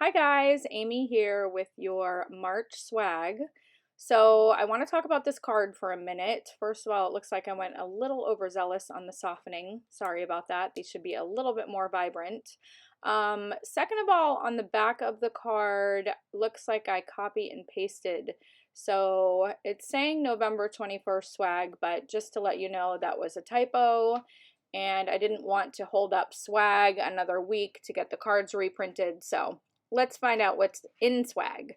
Hi guys, Amy here with your March swag. So I want to talk about this card for a minute. First of all, it looks like I went a little overzealous on the softening. Sorry about that. These should be a little bit more vibrant. Second of all, on the back of the card, looks like I copy and pasted. So it's saying November 21st swag, but just to let you know, that was a typo. And I didn't want to hold up swag another week to get the cards reprinted. So let's find out what's in swag.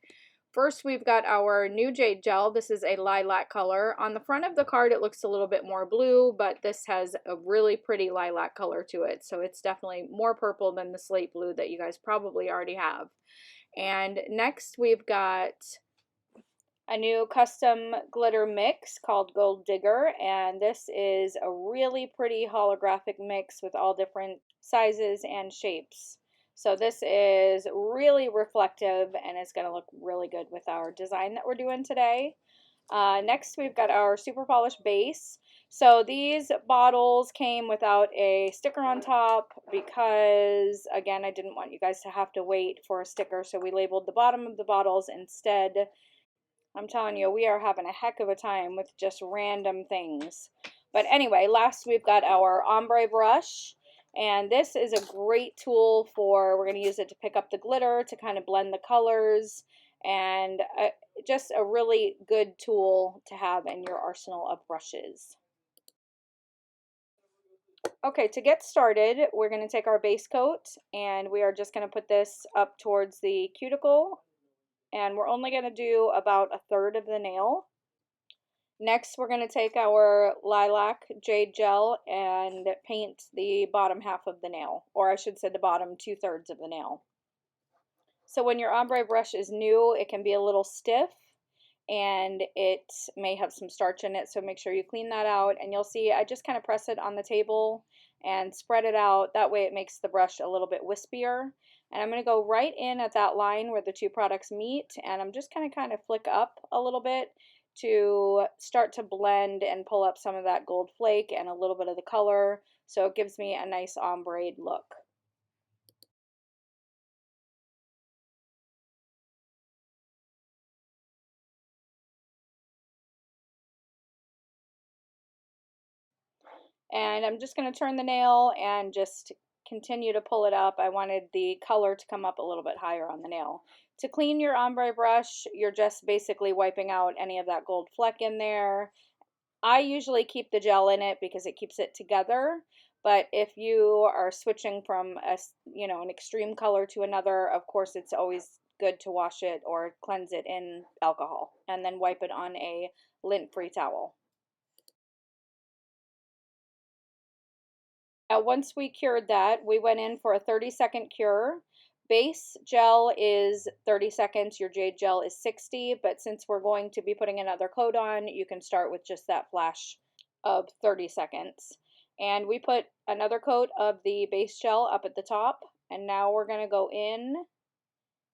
First, we've got our new Jade gel. This is a lilac color. On the front of the card, it looks a little bit more blue, but this has a really pretty lilac color to it. So it's definitely more purple than the slate blue that you guys probably already have. And next, we've got a new custom glitter mix called Gold Digger, and this is a really pretty holographic mix with all different sizes and shapes. So this is really reflective and it's going to look really good with our design that we're doing today. Next, we've got our super polished base. So these bottles came without a sticker on top because, again, I didn't want you guys to have to wait for a sticker, so we labeled the bottom of the bottles instead. I'm telling you, we are having a heck of a time with just random things. But anyway, last we've got our Ombre brush. And this is a great tool for, we're going to use it to pick up the glitter, to kind of blend the colors, and just a really good tool to have in your arsenal of brushes. Okay, to get started, we're going to take our base coat, and we are just going to put this up towards the cuticle, and we're only going to do about a third of the nail. Next, we're going to take our lilac jade gel and paint the bottom half of the nail, or I should say the bottom 2/3 of the nail. So when your ombre brush is new, it can be a little stiff and it may have some starch in it, so make sure you clean that out. And you'll see I just kind of press it on the table and spread it out. That way it makes the brush a little bit wispier. And I'm going to go right in at that line where the two products meet, and I'm just kind of flick up a little bit to start to blend and pull up some of that gold flake and a little bit of the color, so it gives me a nice ombre look. And I'm just going to turn the nail and just continue to pull it up. I wanted the color to come up a little bit higher on the nail. To clean your ombre brush, you're just basically wiping out any of that gold fleck in there. I usually keep the gel in it because it keeps it together. But if you are switching from an extreme color to another, of course, it's always good to wash it or cleanse it in alcohol and then wipe it on a lint-free towel. Once we cured that, we went in for a 30-second cure. Base gel is 30 seconds, your jade gel is 60, but since we're going to be putting another coat on, you can start with just that flash of 30 seconds. And we put another coat of the base gel up at the top, and now we're going to go in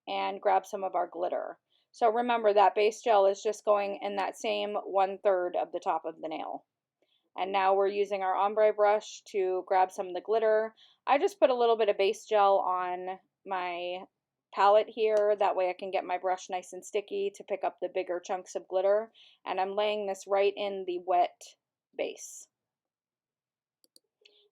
and grab some of our glitter. So remember that base gel is just going in that same 1/3 of the top of the nail. And now we're using our ombre brush to grab some of the glitter. I just put a little bit of base gel on my palette here. That way I can get my brush nice and sticky to pick up the bigger chunks of glitter. And I'm laying this right in the wet base.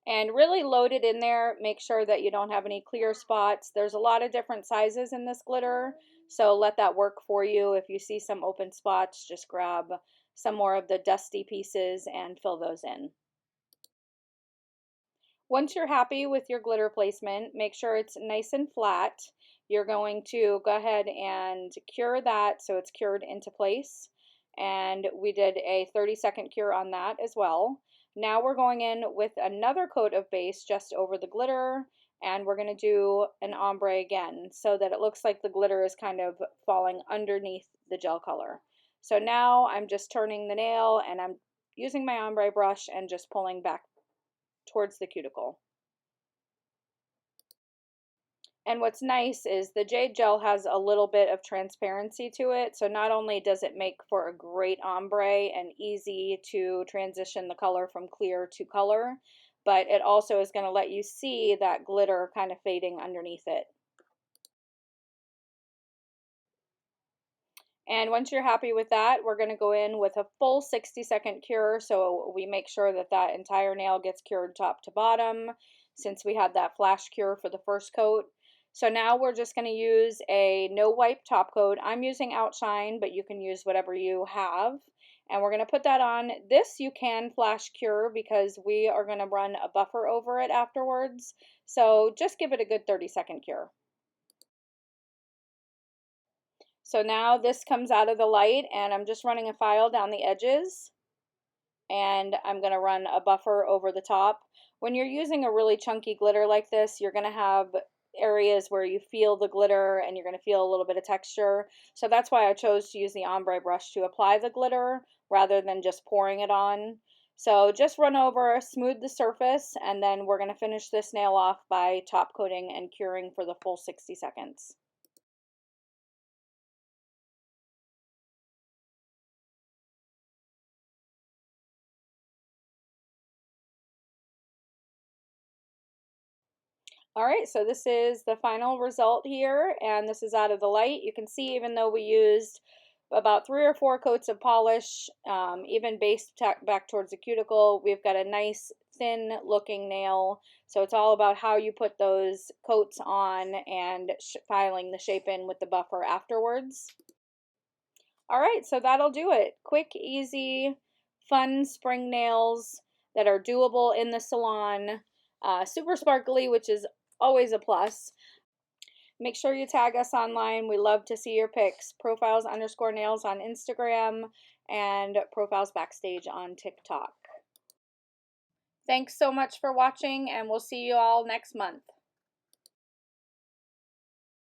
And really load it in there. Make sure that you don't have any clear spots. There's a lot of different sizes in this glitter, so let that work for you. If you see some open spots, just grab some more of the dusty pieces and fill those in. Once you're happy with your glitter placement, make sure it's nice and flat. You're going to go ahead and cure that so it's cured into place. And we did a 30-second cure on that as well. Now we're going in with another coat of base just over the glitter, and we're going to do an ombre again so that it looks like the glitter is kind of falling underneath the gel color. So now I'm just turning the nail and I'm using my ombre brush and just pulling back towards the cuticle. And what's nice is the jade gel has a little bit of transparency to it, so not only does it make for a great ombre and easy to transition the color from clear to color, but it also is going to let you see that glitter kind of fading underneath it. And once you're happy with that, we're going to go in with a full 60-second cure, so we make sure that that entire nail gets cured top to bottom, since we had that flash cure for the first coat. So now we're just going to use a no wipe top coat. I'm using Outshine, but you can use whatever you have. And we're going to put that on. This you can flash cure because we are going to run a buffer over it afterwards. So just give it a good 30-second cure. So now this comes out of the light, and I'm just running a file down the edges, and I'm going to run a buffer over the top. When you're using a really chunky glitter like this, you're going to have areas where you feel the glitter and you're going to feel a little bit of texture. So that's why I chose to use the ombre brush to apply the glitter rather than just pouring it on. So just run over, smooth the surface, and then we're going to finish this nail off by top coating and curing for the full 60 seconds. All right, so this is the final result here, and this is out of the light. You can see even though we used about 3 or 4 coats of polish, even base back towards the cuticle, we've got a nice thin looking nail. So it's all about how you put those coats on and filing the shape in with the buffer afterwards. All right, so that'll do it. Quick, easy, fun spring nails that are doable in the salon. Super sparkly, which is always a plus. Make sure you tag us online. We love to see your pics. Profiles_nails on Instagram and Profiles BackStage on TikTok. Thanks so much for watching, and we'll see you all next month.